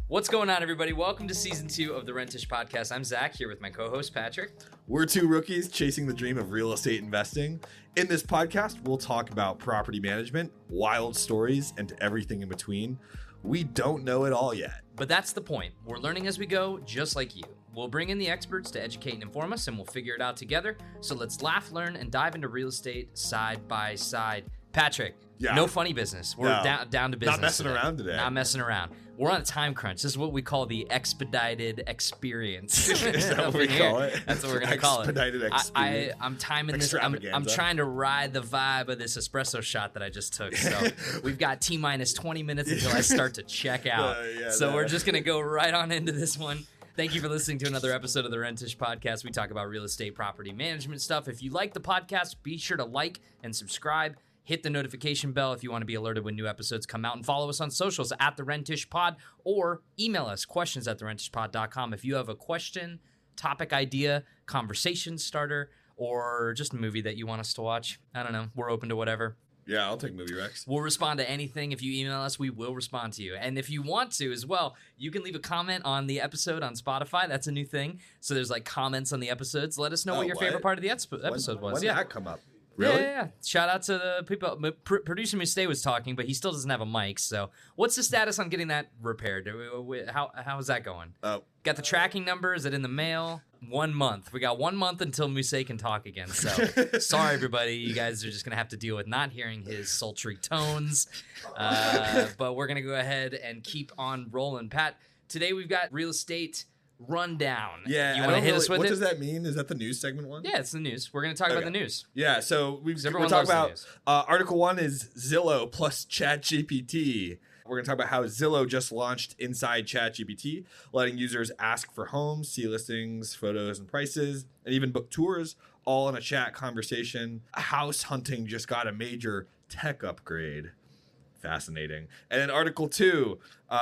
What's going on, everybody? Welcome to Season 2 of the Rentish Podcast. I'm Zach, here with my co-host, Patrick. We're two rookies chasing the dream of real estate investing. In this podcast, we'll talk about property management, wild stories, and everything in between. We don't know it all yet. But that's the point. We're learning as we go, just like you. We'll bring in the experts to educate and inform us, and we'll figure it out together. So let's laugh, learn, and dive into real estate side by side. Patrick, no funny business. We're down to business. Not messing around today. Not messing around. We're on a time crunch. This is what we call the expedited experience. Is that what we call it? That's what we're going to call it. Expedited experience. I'm timing this. I'm trying to ride the vibe of this espresso shot that I just took. So we've got T-minus 20 minutes until I start to check out. We're just going to go right on into this one. Thank you for listening to another episode of the Rentish Podcast. We talk about real estate, property management stuff. If you like the podcast, be sure to like and subscribe. Hit the notification bell if you want to be alerted when new episodes come out, and follow us on socials at The Rentish Pod, or email us questions@therentishpod.com if you have a question, topic idea, conversation starter, or just a movie that you want us to watch. I don't know. We're open to whatever. Yeah, I'll take movie recs. We'll respond to anything. If you email us, we will respond to you. And if you want to as well, you can leave a comment on the episode on Spotify. That's a new thing. So there's like comments on the episodes. Let us know what your favorite part of the episode was. When did that come up? Really? Yeah. Shout out to the people. Producer Mistay was talking, but he still doesn't have a mic. So what's the status on getting that repaired? How is that going? Got the tracking number? Is it in the mail? 1 month. We got 1 month until Mistay can talk again. So sorry, everybody. You guys are just going to have to deal with not hearing his sultry tones. But we're going to go ahead and keep on rolling. Pat, today we've got real estate rundown. Yeah, you want to hit us with it? What does that mean? Is that the news segment one? Yeah, it's the news. We're going to talk about the news. Yeah, so we're talking about Article 1 is Zillow plus ChatGPT. We're going to talk about how Zillow just launched inside ChatGPT, letting users ask for homes, see listings, photos, and prices, and even book tours, all in a chat conversation. House hunting just got a major tech upgrade. Fascinating. And then Article 2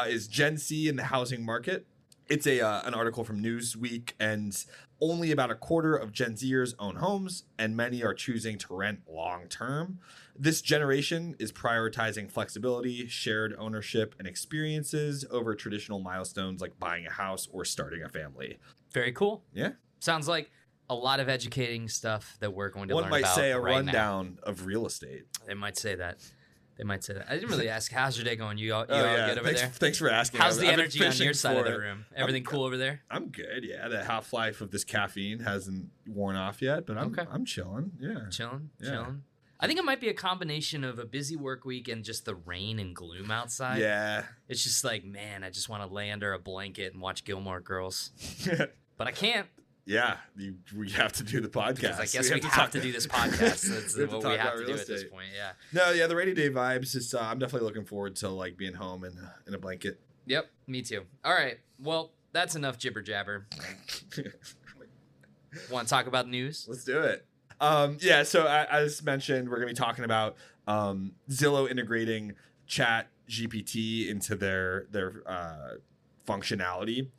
is Gen Z in the housing market. It's an article from Newsweek, and only about a quarter of Gen Zers own homes, and many are choosing to rent long term. This generation is prioritizing flexibility, shared ownership, and experiences over traditional milestones like buying a house or starting a family. Very cool. Yeah. Sounds like a lot of educating stuff that we're going to learn about. One might say a rundown now. Of real estate. They might say that. I didn't really ask. How's your day going? You all good over there? Thanks for asking. How's the energy on your side of the room? Everything cool over there? I'm good. Yeah, the half-life of this caffeine hasn't worn off yet, but I'm chilling. Yeah, chilling. I think it might be a combination of a busy work week and just the rain and gloom outside. Yeah, it's just like, man, I just want to lay under a blanket and watch Gilmore Girls, but I can't. Yeah, we have to do the podcast. Because I guess we have to do this podcast. That's what we have to do at this point. Yeah. No, yeah, the rainy day vibes. Is I'm definitely looking forward to like being home in a blanket. Yep, me too. All right, well, that's enough jibber jabber. Want to talk about news? Let's do it. Yeah. So as mentioned, we're gonna be talking about Zillow integrating ChatGPT into their functionality.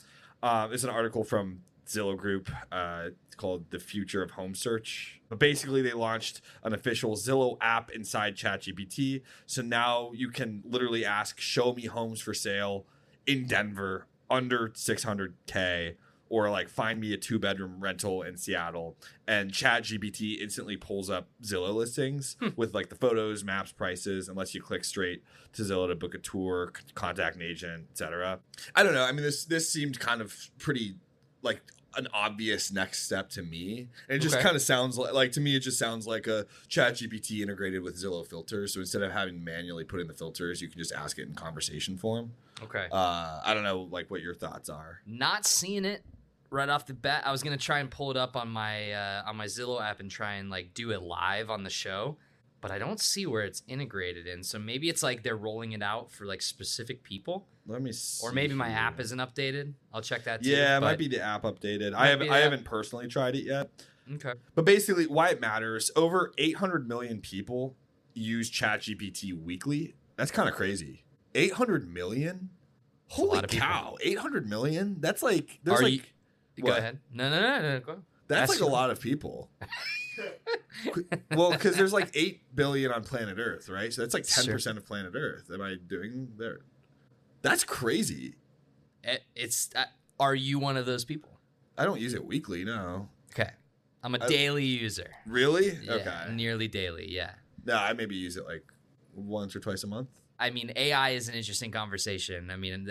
It's an article from Zillow Group. It's called The Future of Home Search. But basically, they launched an official Zillow app inside ChatGPT. So now you can literally ask, show me homes for sale in Denver under $600K, or like find me a 2-bedroom rental in Seattle. And ChatGPT instantly pulls up Zillow listings with like the photos, maps, prices, and lets you click straight to Zillow to book a tour, contact an agent, etc. I don't know. I mean, this seemed kind of pretty like an obvious next step to me. And it just kind of sounds like to me, it just sounds like a ChatGPT integrated with Zillow filters. So instead of having manually put in the filters, you can just ask it in conversation form. Okay. I don't know like what your thoughts are. Not seeing it right off the bat. I was going to try and pull it up on my Zillow app and try and like do it live on the show, but I don't see where it's integrated in. So maybe it's like they're rolling it out for like specific people. Let me see. Or maybe my app isn't updated. I'll check that too. Yeah, it might be the app updated. I haven't personally tried it yet. Okay. But basically why it matters, over 800 million people use ChatGPT weekly. That's kind of crazy. 800 million? Holy cow. 800 million? That's like there's Go ahead. No. Go. That's like a lot of people. Well, because there's like 8 billion on planet Earth, right? So that's like 10% of planet Earth. Am I doing there? That's crazy. It's are you one of those people? I don't use it weekly, no. Okay. I'm a daily user. Really? Yeah, okay. Nearly daily, yeah. No, I maybe use it like once or twice a month. I mean, AI is an interesting conversation. I mean,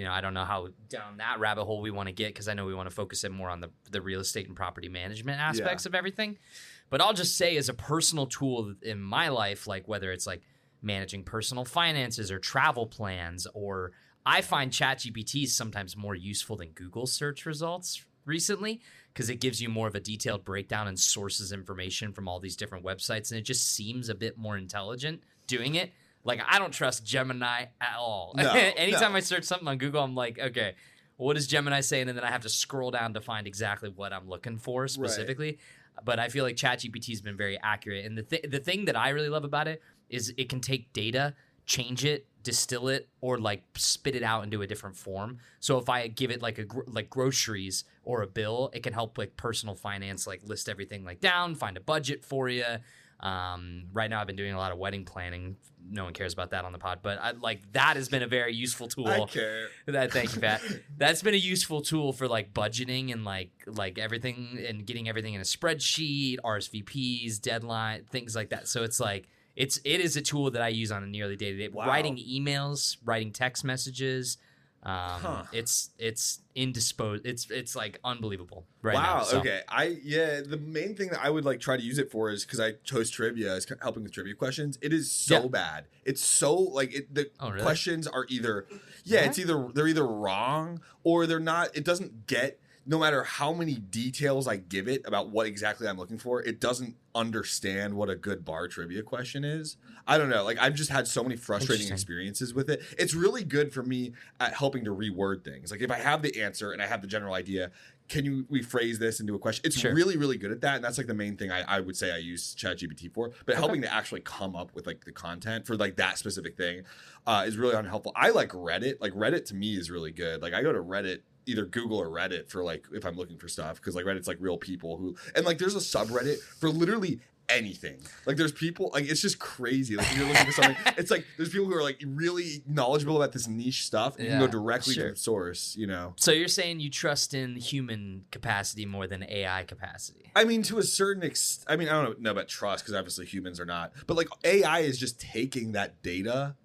I don't know how down that rabbit hole we want to get because I know we want to focus it more on the real estate and property management aspects of everything. But I'll just say as a personal tool in my life, like whether it's like managing personal finances or travel plans, or I find ChatGPT sometimes more useful than Google search results recently because it gives you more of a detailed breakdown and sources information from all these different websites, and it just seems a bit more intelligent doing it. Like, I don't trust Gemini at all. No, Anytime I search something on Google, I'm like, okay, what is Gemini saying? And then I have to scroll down to find exactly what I'm looking for specifically. Right. But I feel like ChatGPT has been very accurate. And the thing that I really love about it is it can take data, change it, distill it, or like spit it out into a different form. So if I give it like like groceries or a bill, it can help like personal finance, like list everything like down, find a budget for you. Right now I've been doing a lot of wedding planning. No one cares about that on the pod, but that has been a very useful tool. I care. Thank you, Pat. That's been a useful tool for like budgeting and like everything and getting everything in a spreadsheet, RSVPs, deadline, things like that. So it's like it is a tool that I use on a nearly day-to-day. Wow. Writing emails, writing text messages. It's indisposed. It's like unbelievable right now. Wow. So. Okay. The main thing that I would like try to use it for is because I chose trivia as helping with trivia questions. It is so bad. It's so like the really? questions are either it's they're either wrong or they're not. It doesn't get. No matter how many details I give it about what exactly I'm looking for, it doesn't understand what a good bar trivia question is. I don't know. Like, I've just had so many frustrating experiences with it. It's really good for me at helping to reword things. Like, if I have the answer and I have the general idea, can you rephrase this into a question? It's really, really good at that. And that's like the main thing I would say I use ChatGPT for. But helping to actually come up with like the content for like that specific thing is really unhelpful. I like Reddit. Like, Reddit to me is really good. Like, I go to Reddit, either Google or Reddit for like if I'm looking for stuff, because like Reddit's like real people who, and like there's a subreddit for literally anything. Like there's people, like it's just crazy. Like if you're looking for something, it's like there's people who are like really knowledgeable about this niche stuff and you can go directly to the source, you know. So you're saying you trust in human capacity more than AI capacity? I mean, to a certain extent. I mean, I don't know about trust because obviously humans are not, but like AI is just taking that data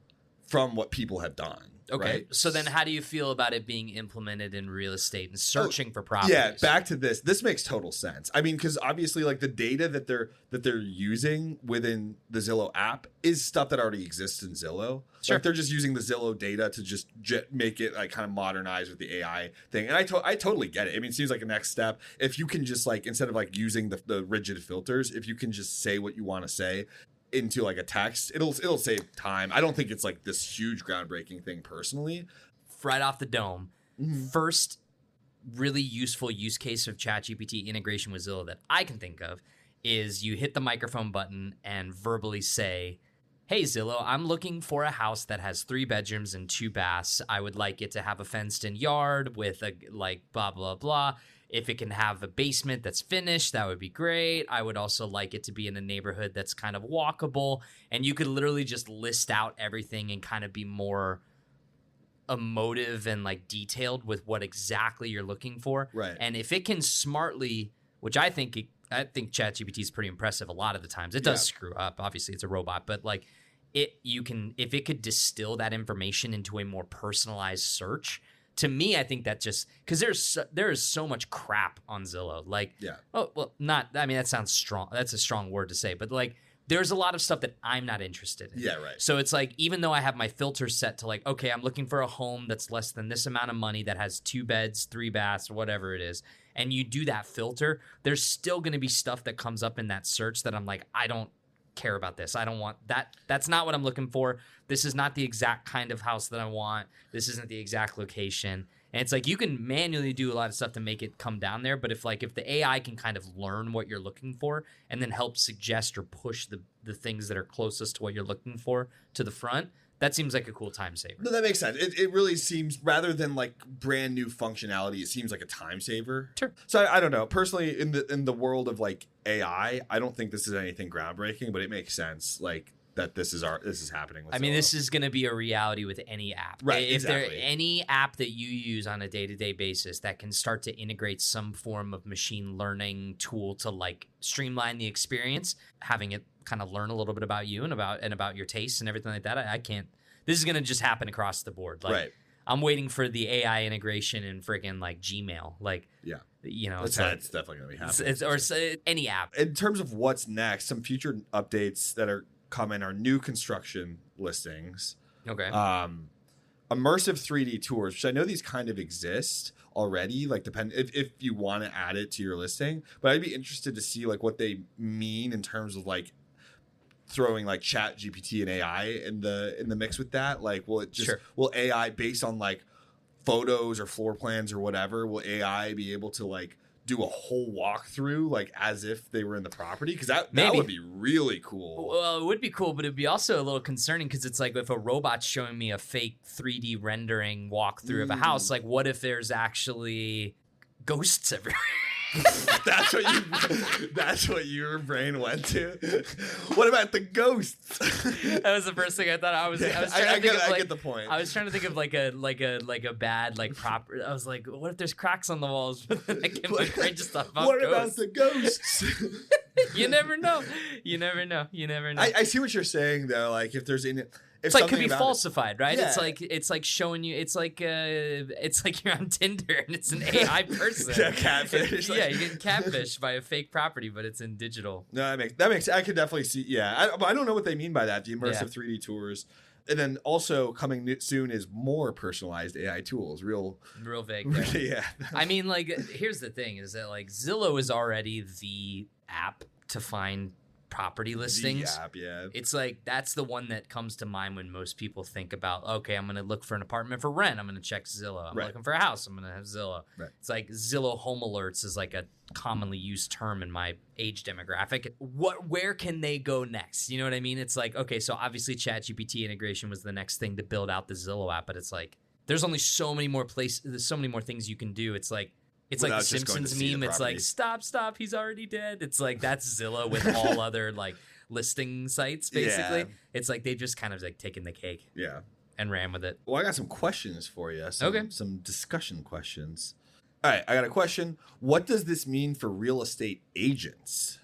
from what people have done. Okay, right? So then how do you feel about it being implemented in real estate and searching for properties? Yeah, back to this. This makes total sense. I mean, because obviously, like the data that they're using within the Zillow app is stuff that already exists in Zillow. Sure. Like they're just using the Zillow data to just make it like kind of modernize with the AI thing. And I totally get it. I mean, it seems like a next step. If you can just like, instead of like using the rigid filters, if you can just say what you want to say into like a text, it'll save time. I don't think it's like this huge groundbreaking thing personally. Right off the dome, first really useful use case of ChatGPT integration with Zillow that I can think of is you hit the microphone button and verbally say, "Hey Zillow, I'm looking for a house that has 3 bedrooms and 2 baths. I would like it to have a fenced-in yard with a like blah blah blah. If it can have a basement that's finished, that would be great. I would also like it to be in a neighborhood that's kind of walkable." And you could literally just list out everything and kind of be more emotive and like detailed with what exactly you're looking for. Right. And if it can smartly, which I think ChatGPT is pretty impressive a lot of the times. It does screw up. Obviously, it's a robot, but like if it could distill that information into a more personalized search. To me, I think that just because there is so much crap on Zillow. Like, that sounds strong. That's a strong word to say, but like, there's a lot of stuff that I'm not interested in. Yeah, right. So it's like, even though I have my filter set to like, okay, I'm looking for a home that's less than this amount of money that has 2 beds, 3 baths, or whatever it is, and you do that filter, there's still going to be stuff that comes up in that search that I'm like, I don't care about this. I don't want that. That's not what I'm looking for. This is not the exact kind of house that I want. This isn't the exact location. And it's like you can manually do a lot of stuff to make it come down there. But if the AI can kind of learn what you're looking for and then help suggest or push the things that are closest to what you're looking for to the front, that seems like a cool time saver. No, that makes sense. It really seems, rather than like brand new functionality, it seems like a time saver. Sure. So I don't know. Personally, in the world of like AI, I don't think this is anything groundbreaking, but it makes sense. Like that this is happening with I mean, Zillow. this is going to be a reality with any app. Right, If there exactly. any app that you use on a day-to-day basis that can start to integrate some form of machine learning tool to like streamline the experience, having it kind of learn a little bit about you and about your tastes and everything like that, I can't. This is going to just happen across the board. Like, right. I'm waiting for the AI integration in freaking like Gmail. Like, Yeah. You know, That's definitely going to be happening. Or any app. In terms of what's next, some future updates that are coming are new construction listings. Okay. Immersive 3D tours, which I know these kind of exist already, like if you want to add it to your listing, but I'd be interested to see like what they mean in terms of like throwing like ChatGPT and AI in the mix with that. Like, will AI based on like photos or floor plans or whatever, will AI be able to like do a whole walkthrough like as if they were in the property? Because that would be really cool. Well, it would be cool, but it'd be also a little concerning because it's like if a robot's showing me a fake 3D rendering walkthrough of a house, like what if there's actually ghosts everywhere? That's what your brain went to. What about the ghosts? That was the first thing I thought. I get the point. I was trying to think of like a bad like proper. I was like, what if there's cracks on the walls? But then my brain just thought about about the ghosts? You never know. I see what you're saying though. Like if there's it's like could be falsified, right? Yeah. It's like showing you. It's like you're on Tinder and it's an AI person. Yeah, catfish. Yeah, you're getting catfished by a fake property, but it's in digital. No, that makes. I could definitely see. Yeah, I don't know what they mean by that. The immersive 3D tours, and then also coming soon is more personalized AI tools. Real vague. There. Yeah. I mean, like, here's the thing: is that like Zillow is already the app to find property listings. The app, yeah. It's like that's the one that comes to mind when most people think about, okay, I'm going to look for an apartment for rent. I'm going to check Zillow. I'm looking for a house. I'm going to have Zillow. Right. It's like Zillow Home Alerts is like a commonly used term in my age demographic. Where can they go next? You know what I mean? It's like, okay, so obviously ChatGPT integration was the next thing to build out the Zillow app, but it's like there's only so many more places. There's so many more things you can do. It's like the Simpsons meme. It's like, stop, he's already dead. It's like, that's Zillow with all other like listing sites, basically. Yeah. It's like they just kind of like taken the cake and ran with it. Well, I got some questions for you. Okay. Some discussion questions. All right, I got a question. What does this mean for real estate agents?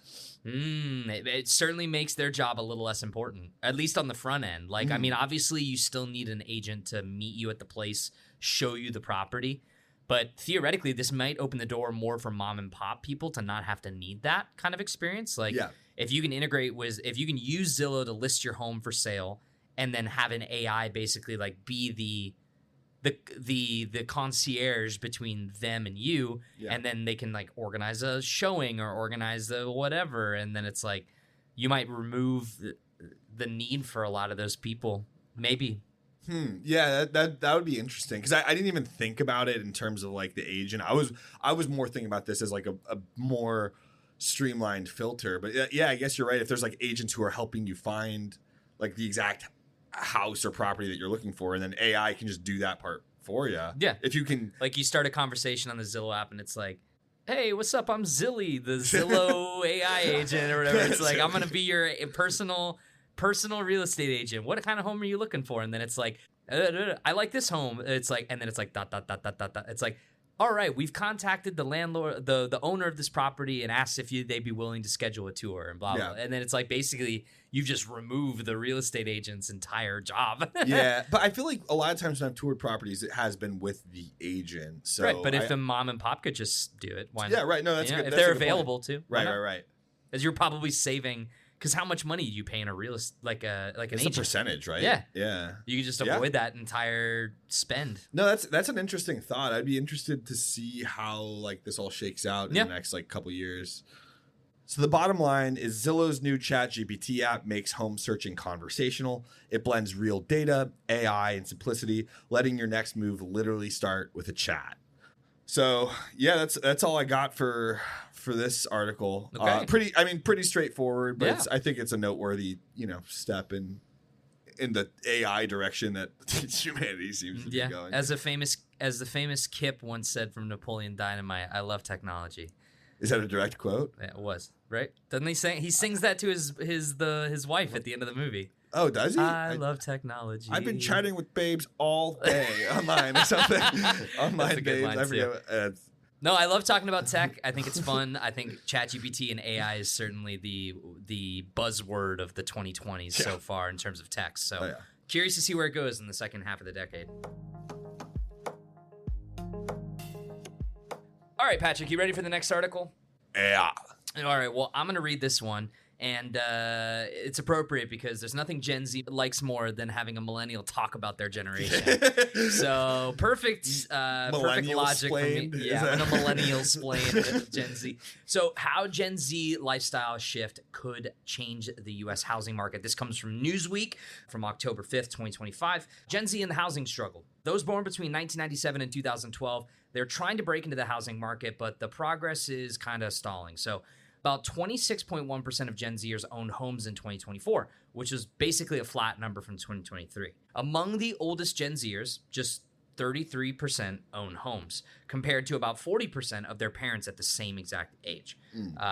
It certainly makes their job a little less important, at least on the front end. Like, I mean, obviously you still need an agent to meet you at the place, show you the property. But theoretically, this might open the door more for mom and pop people to not have to need that kind of experience. Like, if you can if you can use Zillow to list your home for sale, and then have an AI basically like be the concierge between them and you, and then they can like organize a showing or organize the whatever, and then it's like you might remove the need for a lot of those people, maybe. Yeah, that would be interesting because I didn't even think about it in terms of like the agent. I was more thinking about this as like a more streamlined filter. But yeah, I guess you're right. If there's like agents who are helping you find like the exact house or property that you're looking for, and then AI can just do that part for you. Yeah, if you can, like you start a conversation on the Zillow app, and it's like, hey, what's up? I'm Zilly, the Zillow AI agent or whatever. It's like, I'm gonna be your personal real estate agent. What kind of home are you looking for? And then it's like, I like this home. It's like, and then it's like, ... It's like, all right, we've contacted the landlord, the owner of this property, and asked if they'd be willing to schedule a tour and blah, blah. And then it's like, basically, you've just removed the real estate agent's entire job. Yeah, but I feel like a lot of times when I've toured properties, it has been with the agent. So right, but if the mom and pop could just do it, why not? Yeah, right. No, that's good. If they're available too. Right. As you're probably saving. Because how much money do you pay in a real like an agent? It's a percentage, right? Yeah. Yeah. You can just avoid that entire spend. No, that's an interesting thought. I'd be interested to see how like this all shakes out in the next like couple years. So the bottom line is Zillow's new ChatGPT app makes home searching conversational. It blends real data, AI, and simplicity, letting your next move literally start with a chat. So yeah, that's all I got for this article. Okay. Pretty straightforward, but I think it's a noteworthy, step in the AI direction that humanity seems to be going. As the famous Kip once said from Napoleon Dynamite, I love technology. Is that a direct quote? Yeah, it was, right? Doesn't he sing? He sings that to his wife at the end of the movie. Oh, does he? I love technology. I've been chatting with babes all day online or something. Online babes. I forget. No, I love talking about tech. I think it's fun. I think ChatGPT and AI is certainly the buzzword of the 2020s so far in terms of tech. So curious to see where it goes in the second half of the decade. All right, Patrick, you ready for the next article? Yeah. All right, well, I'm going to read this one. And it's appropriate because there's nothing Gen Z likes more than having a millennial talk about their generation. So perfect logic from me. Yeah, when a millennial explained with Gen Z. So how Gen Z lifestyle shift could change the U.S. housing market. This comes from Newsweek from October 5th, 2025. Gen Z and the housing struggle. Those born between 1997 and 2012, they're trying to break into the housing market, but the progress is kind of stalling. So about 26.1% of Gen Zers owned homes in 2024, which is basically a flat number from 2023. Among the oldest Gen Zers, just 33% own homes, compared to about 40% of their parents at the same exact age.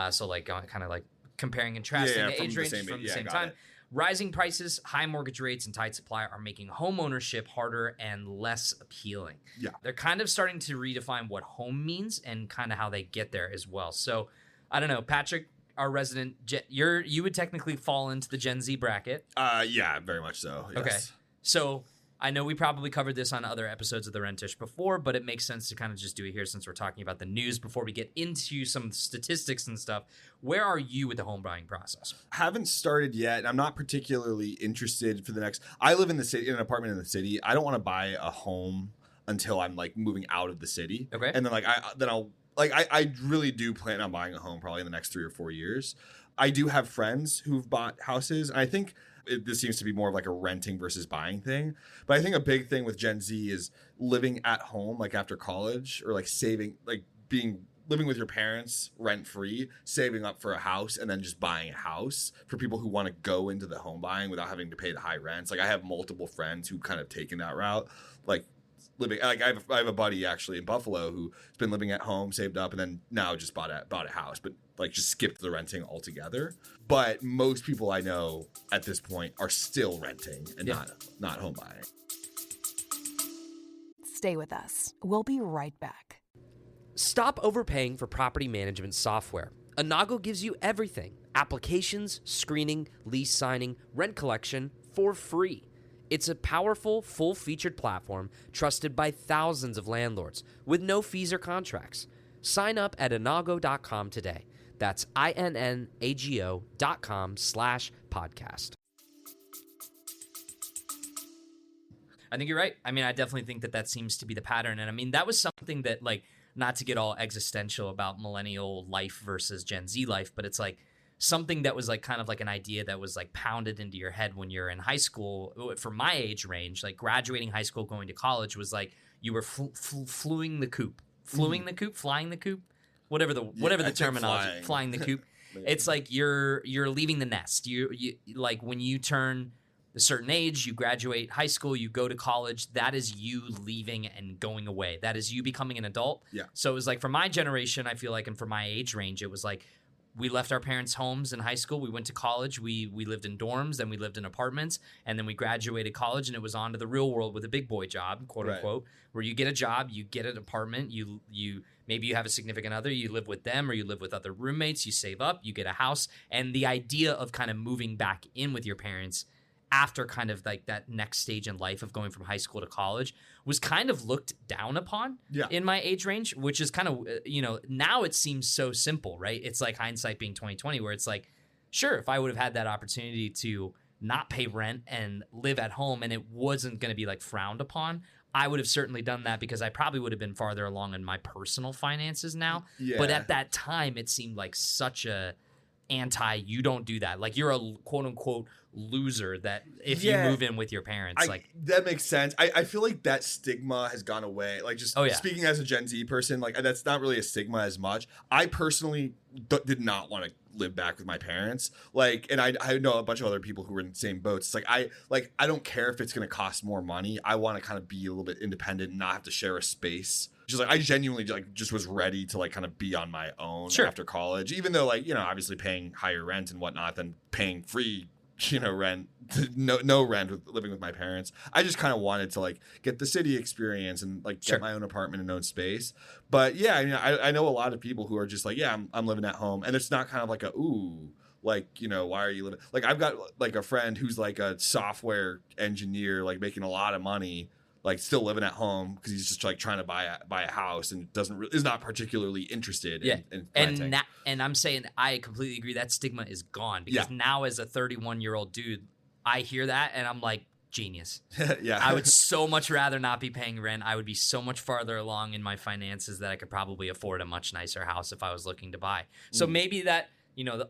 So like kind of like comparing and contrasting the age range from the same time. Rising prices, high mortgage rates, and tight supply are making home ownership harder and less appealing. Yeah. They're kind of starting to redefine what home means and kind of how they get there as well. So I don't know, Patrick, our resident, you would technically fall into the Gen Z bracket. Yeah, very much so. Yes. Okay. So I know we probably covered this on other episodes of the Rentish before, but it makes sense to kind of just do it here since we're talking about the news before we get into some statistics and stuff. Where are you with the home buying process? Haven't started yet. I'm not particularly interested for the next. I live in the city, in an apartment in the city. I don't want to buy a home until I'm like moving out of the city. Okay. And then I really do plan on buying a home probably in the next 3 or 4 years. I do have friends who've bought houses, and I think this seems to be more of like a renting versus buying thing. But I think a big thing with Gen Z is living at home, like after college, or like saving, like living with your parents rent free, saving up for a house, and then just buying a house for people who want to go into the home buying without having to pay the high rents. Like I have multiple friends who kind of taken that route, like living, like I have a buddy actually in Buffalo who's been living at home, saved up, and then now just bought a house, but like just skipped the renting altogether. But most people I know at this point are still renting and not home buying. Stay with us. We'll be right back. Stop overpaying for property management software. Anago gives you everything: applications, screening, lease signing, rent collection for free. It's a powerful, full-featured platform trusted by thousands of landlords with no fees or contracts. Sign up at inago.com today. That's inago.com/podcast. I think you're right. I mean, I definitely think that seems to be the pattern. And I mean, that was something that, like, not to get all existential about millennial life versus Gen Z life, but it's like something that was like kind of like an idea that was like pounded into your head when you're in high school. For my age range, like graduating high school, going to college was like you were flying the coop, flying the coop, whatever the terminology, flying the coop. It's like you're leaving the nest. You like when you turn a certain age, you graduate high school, you go to college, that is you leaving and going away. That is you becoming an adult. Yeah. So it was like for my generation, I feel like, and for my age range, it was like we left our parents' homes in high school. We went to college. We lived in dorms, then we lived in apartments, and then we graduated college, and it was on to the real world with a big boy job, quote unquote, where you get a job, you get an apartment, you maybe you have a significant other, you live with them, or you live with other roommates, you save up, you get a house, and the idea of kind of moving back in with your parents after kind of like that next stage in life of going from high school to college was kind of looked down upon in my age range, which is kind of, now it seems so simple, right? It's like hindsight being 2020, where it's like, sure, if I would have had that opportunity to not pay rent and live at home and it wasn't going to be like frowned upon, I would have certainly done that because I probably would have been farther along in my personal finances now. Yeah. But at that time, it seemed like such a you don't do that. Like you're a quote unquote loser that if you move in with your parents. That makes sense. I feel like that stigma has gone away. Like just speaking as a Gen Z person, like that's not really a stigma as much. I personally did not want to live back with my parents. Like, and I know a bunch of other people who were in the same boats. It's like I don't care if it's going to cost more money. I want to kind of be a little bit independent and not have to share a space. Just like I genuinely like just was ready to like kind of be on my own after college, even though like, obviously paying higher rent and whatnot than paying free rent, no rent with living with my parents. I just kind of wanted to like get the city experience and like get my own apartment and own space. But yeah, I mean, I know a lot of people who are just like, yeah, I'm living at home, and it's not kind of like a ooh, like, why are you living? Like I've got like a friend who's like a software engineer, like making a lot of money, like still living at home because he's just like trying to buy a house and is not particularly interested in renting. And I'm saying I completely agree. That stigma is gone because now as a 31-year-old dude, I hear that and I'm like, genius. Yeah. I would so much rather not be paying rent. I would be so much farther along in my finances that I could probably afford a much nicer house if I was looking to buy. So maybe that,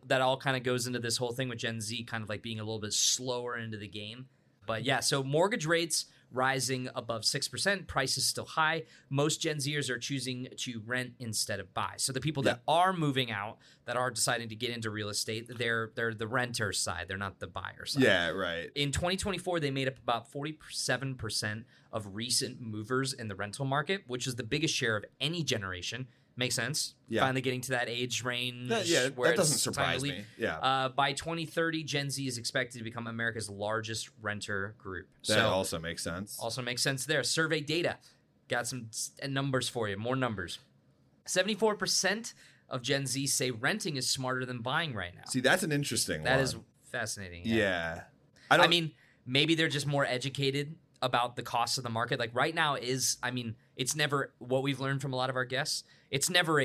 that all kind of goes into this whole thing with Gen Z kind of like being a little bit slower into the game. But yeah, so mortgage rates rising above 6%, prices still high. Most Gen Zers are choosing to rent instead of buy. So the people that are moving out, that are deciding to get into real estate, they're the renter side. They're not the buyer side. Yeah, right. In 2024, they made up about 47% of recent movers in the rental market, which is the biggest share of any generation. Makes sense. Yeah. Finally getting to that age range. Where that doesn't surprise me. Yeah. By 2030, Gen Z is expected to become America's largest renter group. That also makes sense. Also makes sense there. Survey data. Got some numbers for you. More numbers. 74% of Gen Z say renting is smarter than buying right now. See, that's an interesting one. That is fascinating. Yeah. I mean, maybe they're just more educated about the cost of the market. Like right now it's never what we've learned from a lot of our guests. It's never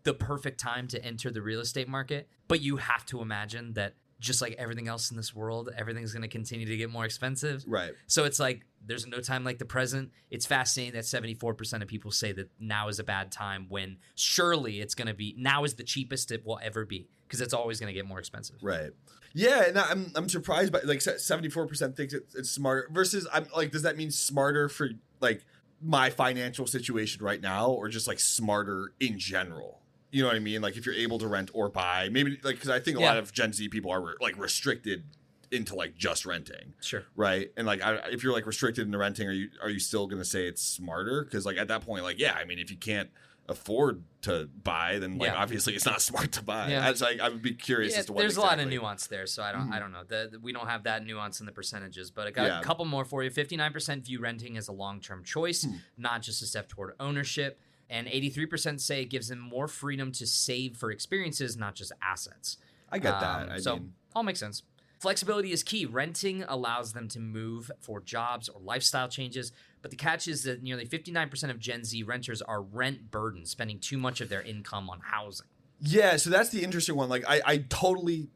the perfect time to enter the real estate market, but you have to imagine that just like everything else in this world, everything's going to continue to get more expensive. Right. So it's like there's no time like the present. It's fascinating that 74% of people say that now is a bad time when surely it's going to be now is the cheapest it will ever be because it's always going to get more expensive. Right. Yeah, and I'm surprised by like 74% thinks it's smarter versus I'm like, does that mean smarter for like my financial situation right now or just like smarter in general? You know what I mean? Like if you're able to rent or buy, maybe like because I think a lot of Gen Z people are like restricted into like just renting. Sure. Right. And like if you're like restricted into renting, are you still going to say it's smarter? Because like at that point, like I mean, if you can't afford to buy, then like obviously it's not smart to buy. Yeah. I would be curious as to what there's a lot of nuance there, so I don't know. We don't have that nuance in the percentages, but I got a couple more for you. 59% view renting as a long-term choice, not just a step toward ownership, and 83% say it gives them more freedom to save for experiences, not just assets. I get that. So all makes sense. Flexibility is key. Renting allows them to move for jobs or lifestyle changes, but the catch is that nearly 59% of Gen Z renters are rent burdened, spending too much of their income on housing. Yeah, so that's the interesting one. Like, I totally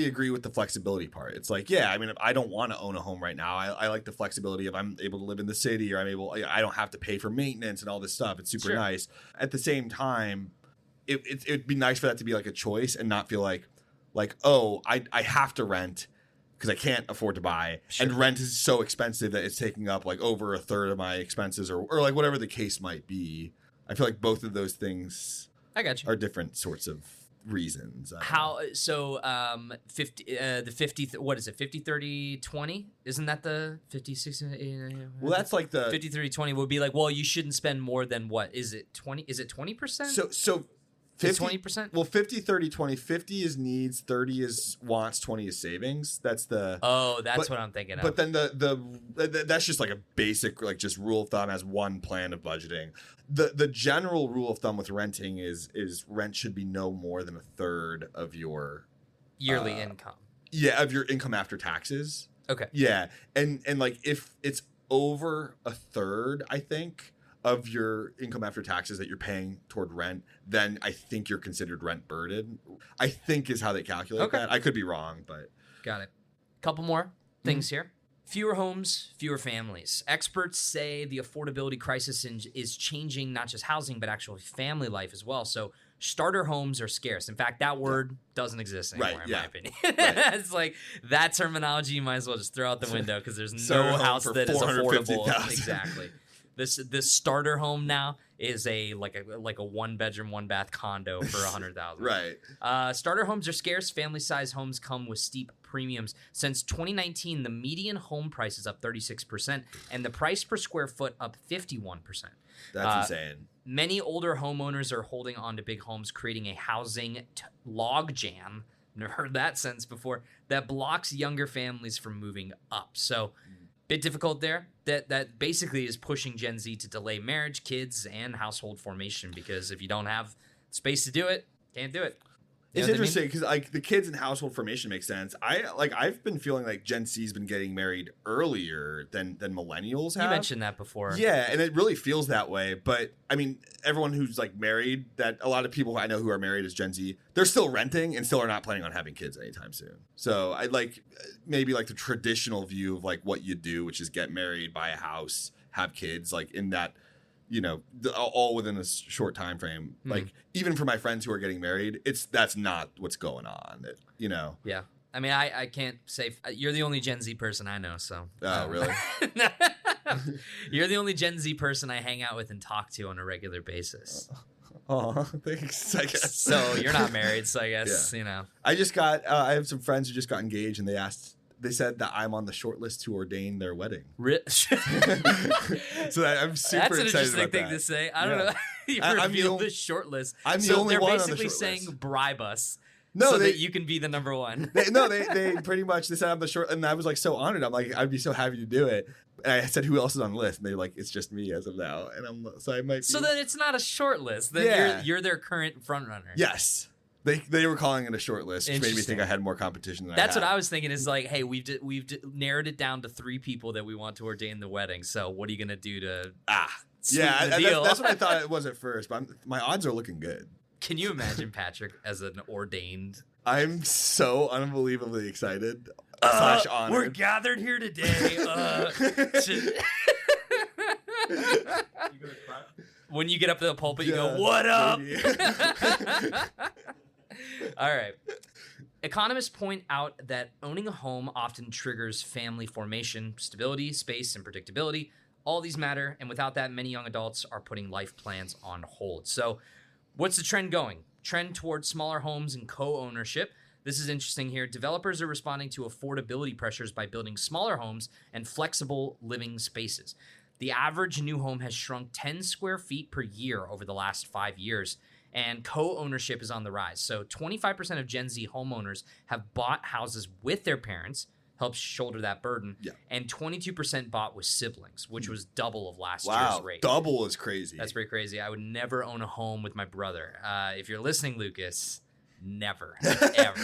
agree with the flexibility part. It's like, I mean, I don't want to own a home right now. I like the flexibility of I'm able to live in the city or I don't have to pay for maintenance and all this stuff. It's super nice. At the same time, it'd be nice for that to be like a choice and not feel like, oh, I have to rent because I can't afford to buy. Sure. And rent is so expensive that it's taking up like over a third of my expenses or like whatever the case might be. I feel like both of those things are different sorts of reasons. How so 50 what is it? 50 30 20? Isn't that the 50 60 Well, that's like the 50 30 20 would be like, well, you shouldn't spend more than what? Is it 20? Is it 20%? So 20%? Well, 50, 30, 20. 50 is needs, 30 is wants, 20 is savings. That's the... Oh, that's what I'm thinking of. But then that's just like a basic, like just rule of thumb as one plan of budgeting. The general rule of thumb with renting is rent should be no more than a third of your... yearly income. Yeah, of your income after taxes. Okay. Yeah. And like if it's over a third, I think... of your income after taxes that you're paying toward rent, then I think you're considered rent burden. I think is how they calculate that. I could be wrong, but... Got it. Couple more things here. Fewer homes, fewer families. Experts say the affordability crisis is changing not just housing, but actually family life as well. So starter homes are scarce. In fact, that word doesn't exist anymore, in my opinion. It's like that terminology you might as well just throw out the window because there's no house that is affordable. Exactly. This starter home now is like a 1-bedroom, 1-bath condo for $100,000. Right. Starter homes are scarce. Family-size homes come with steep premiums. Since 2019, the median home price is up 36%, and the price per square foot up 51%. That's insane. Many older homeowners are holding on to big homes, creating a housing log jam never heard that sentence before, that blocks younger families from moving up. So bit difficult there. That basically is pushing Gen Z to delay marriage, kids, and household formation, because if you don't have space to do it, can't do it. It's interesting because like the kids and household formation makes sense. I've been feeling like Gen Z's been getting married earlier than millennials have. You mentioned that before. Yeah, and it really feels that way. But I mean, everyone who's like married, that a lot of people I know who are married as Gen Z, they're still renting and still are not planning on having kids anytime soon. So I like maybe like the traditional view of like what you do, which is get married, buy a house, have kids, like in that, you know, all within a short time frame. Like even for my friends who are getting married, that's not what's going on. You know. Yeah. I mean, I can't say you're the only Gen Z person I know. So. Oh, really? You're the only Gen Z person I hang out with and talk to on a regular basis. Oh, thanks. I guess. So you're not married. So I guess you know. I just got. I have some friends who just got engaged, and they said that I'm on the short list to ordain their wedding. So I'm super That's an excited interesting about thing that. to say. I don't know. You revealed the short list. I'm the only one on the short list. They're basically saying bribe us that you can be the number one. They pretty much, they said I'm the short, and I was like so honored. I'm like, I'd be so happy to do it. And I said, who else is on the list? And they're like, it's just me as of now. And so I might be. So then it's not a short list. Then you're their current front runner. Yes. They were calling it a short list, which made me think I had more competition than That's I had. what I was thinking is like, hey, we've narrowed it down to 3 people that we want to ordain the wedding. So what are you going to do to yeah, the deal? that's what I thought it was at first, but my odds are looking good. Can you imagine Patrick as an ordained? I'm so unbelievably excited / honored. We're gathered here today. When you get up to the pulpit, you go, "What up?" All right. Economists point out that owning a home often triggers family formation, stability, space, and predictability. All these matter, and without that, many young adults are putting life plans on hold. So, what's the trend going? Trend towards smaller homes and co-ownership. This is interesting here. Developers are responding to affordability pressures by building smaller homes and flexible living spaces. The average new home has shrunk 10 square feet per year over the last 5 years, and co-ownership is on the rise. So 25% of Gen Z homeowners have bought houses with their parents, helps shoulder that burden, and 22% bought with siblings, which was double of last year's rate. Double is crazy. That's pretty crazy. I would never own a home with my brother. If you're listening, Lucas, never, ever.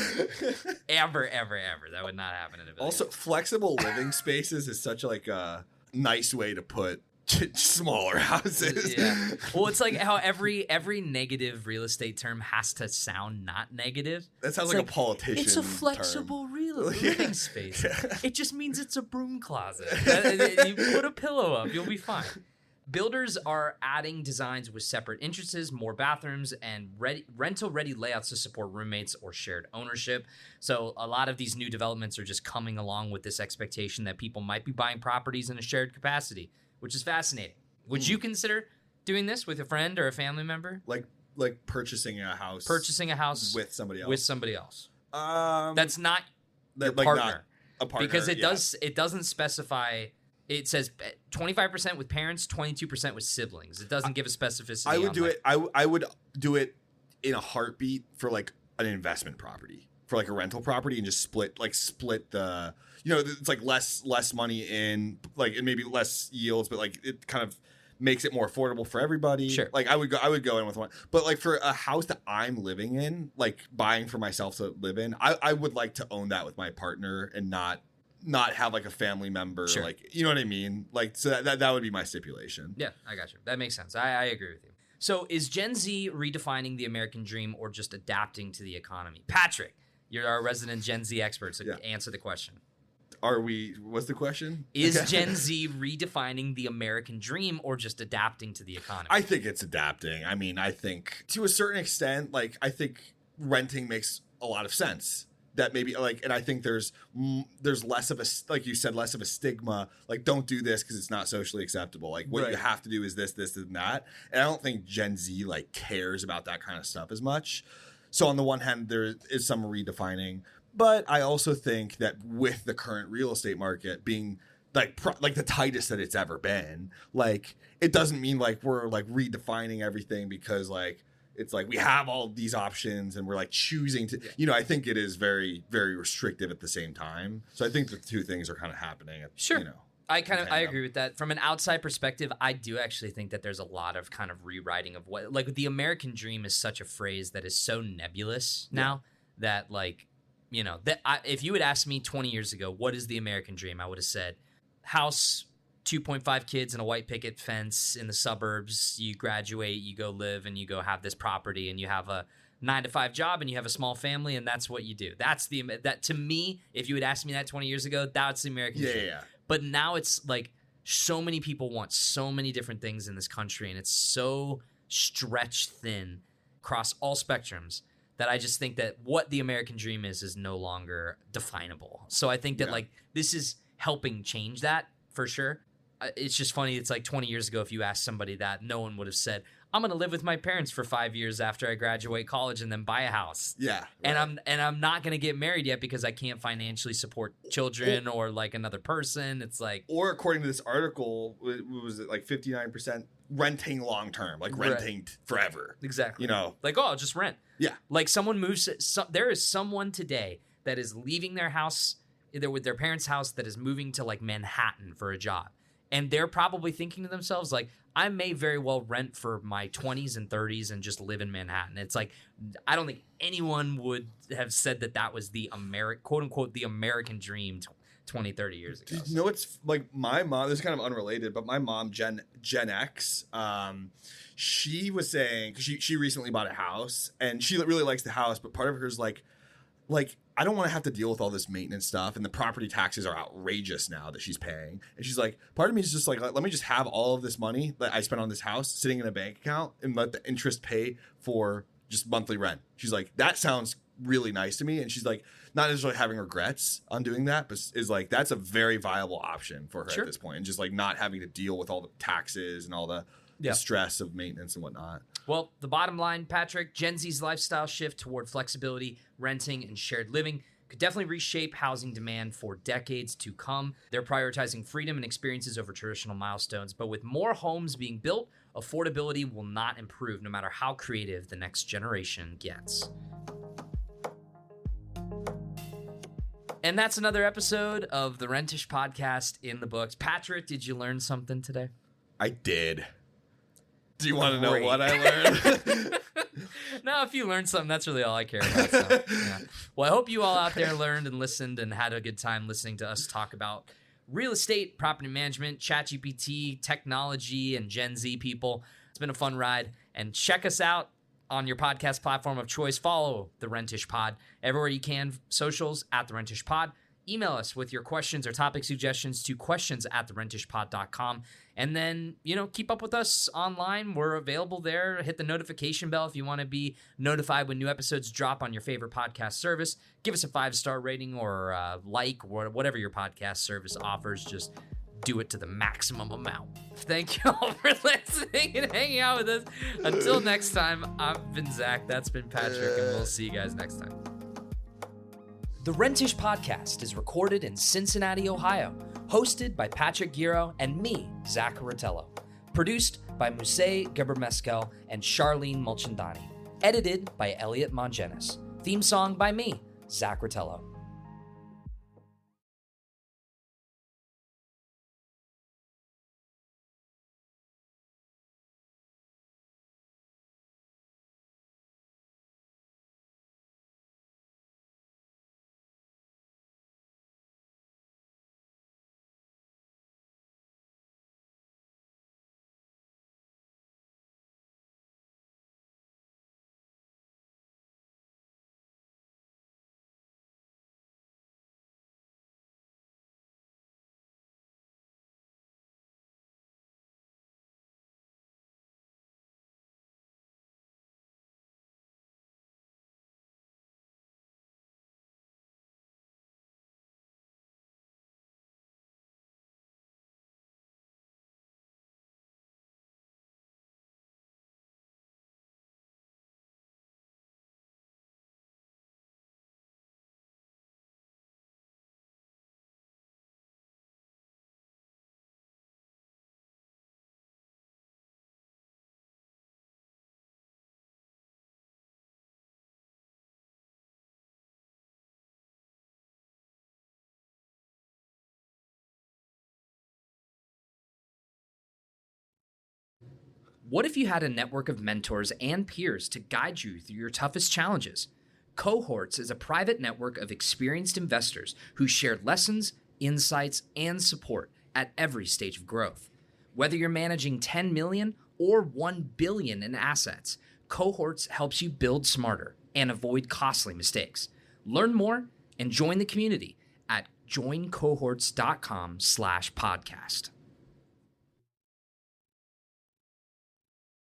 That would not happen in a village. Also, flexible living spaces is such like a nice way to put smaller houses. Yeah. Well, it's like how every negative real estate term has to sound not negative. That sounds like a politician. It's a flexible living space. It just means it's a broom closet. You put a pillow up, you'll be fine. Builders are adding designs with separate entrances, more bathrooms, and rental-ready layouts to support roommates or shared ownership. So a lot of these new developments are just coming along with this expectation that people might be buying properties in a shared capacity, which is fascinating. Would you consider doing this with a friend or a family member? Like purchasing a house with somebody else. That's not your like partner. Not a partner. Because it doesn't specify. It says 25% with parents, 22% with siblings. It doesn't give a specificity. I would do it. I would do it in a heartbeat for like an investment property, for like a rental property, and just split the. You know, it's like less money in, like, and maybe less yields, but like it kind of makes it more affordable for everybody. Sure. Like I would go in with one, but like for a house that I'm living in, like buying for myself to live in, I would like to own that with my partner and not have like a family member. Sure. Like, you know what I mean? Like, so that would be my stipulation. Yeah, I got you. That makes sense. I agree with you. So is Gen Z redefining the American dream or just adapting to the economy? Patrick, you're our resident Gen Z expert, so answer the question. What's the question? Is Gen Z redefining the American dream or just adapting to the economy? I think it's adapting. I mean, I think to a certain extent, like, I think renting makes a lot of sense. That maybe like, and I think there's less of a, like you said, less of a stigma. Like, don't do this because it's not socially acceptable. Like, what you have to do is this, and that. And I don't think Gen Z like cares about that kind of stuff as much. So on the one hand, there is some redefining. But I also think that with the current real estate market being like the tightest that it's ever been, like it doesn't mean like we're like redefining everything because like it's like we have all these options and we're like choosing to, I think it is very, very restrictive at the same time. So I think the two things are kind of happening. Sure. I agree with that. From an outside perspective, I do actually think that there's a lot of kind of rewriting of what, like, the American dream is such a phrase that is so nebulous now that, like, if you had asked me 20 years ago, what is the American dream? I would have said house, 2.5 kids and a white picket fence in the suburbs. You graduate, you go live, and you go have this property, and you have a 9-to-5 job, and you have a small family, and that's what you do. That to me, if you had asked me that 20 years ago, that's the American dream. Yeah. But now it's like so many people want so many different things in this country, and it's so stretched thin across all spectrums that I just think that what the American dream is no longer definable. So I think that like this is helping change that for sure. It's just funny. It's like 20 years ago, if you asked somebody that, no one would have said, I'm going to live with my parents for 5 years after I graduate college and then buy a house. Yeah. Right. And I'm not going to get married yet because I can't financially support children or like another person. It's like, or according to this article, was it like 59% renting long term, like renting forever. Exactly. Like, oh, just rent. Yeah. Like someone moves. There is someone today that is leaving their house, either with their parents' house, that is moving to like Manhattan for a job. And they're probably thinking to themselves, like, I may very well rent for my 20s and 30s and just live in Manhattan. It's like, I don't think anyone would have said that was the quote unquote, the American dream 20, 30 years ago. You know, it's like my mom, this is kind of unrelated, but my mom, Gen X, she was saying, because she recently bought a house and she really likes the house, but part of her is like, I don't want to have to deal with all this maintenance stuff, and the property taxes are outrageous now that she's paying. And she's like, part of me is just like, let me just have all of this money that I spent on this house sitting in a bank account and let the interest pay for just monthly rent. She's like, that sounds really nice to me. And she's like, not necessarily having regrets on doing that, but is like, that's a very viable option for her at this point. And just like not having to deal with all the taxes and all the stress of maintenance and whatnot. Well, the bottom line, Patrick, Gen Z's lifestyle shift toward flexibility, renting, and shared living could definitely reshape housing demand for decades to come. They're prioritizing freedom and experiences over traditional milestones, but with more homes being built, affordability will not improve no matter how creative the next generation gets. And that's another episode of the Rentish podcast in the books. Patrick, did you learn something today? I did. Do you want to know what I learned? No, if you learned something, that's really all I care about. So, yeah. Well, I hope you all out there learned and listened and had a good time listening to us talk about real estate, property management, ChatGPT, technology, and Gen Z people. It's been a fun ride. And check us out on your podcast platform of choice. Follow The Rentish Pod everywhere you can. Socials at The Rentish Pod. Email us with your questions or topic suggestions to questions@therentishpod.com. And then, keep up with us online. We're available there. Hit the notification bell if you want to be notified when new episodes drop on your favorite podcast service. Give us a 5-star rating or or whatever your podcast service offers. Just do it to the maximum amount. Thank you all for listening and hanging out with us. Until next time, I've been Zach. That's been Patrick, and we'll see you guys next time. The Rentish Podcast is recorded in Cincinnati, Ohio, hosted by Patrick Giro and me, Zach Rottello. Produced by Musei Gebermeskel and Charlene Mulchandani. Edited by Elliot Mongenis. Theme song by me, Zach Rottello. What if you had a network of mentors and peers to guide you through your toughest challenges? Cohorts is a private network of experienced investors who share lessons, insights, and support at every stage of growth. Whether you're managing 10 million or 1 billion in assets, Cohorts helps you build smarter and avoid costly mistakes. Learn more and join the community at joincohorts.com/podcast.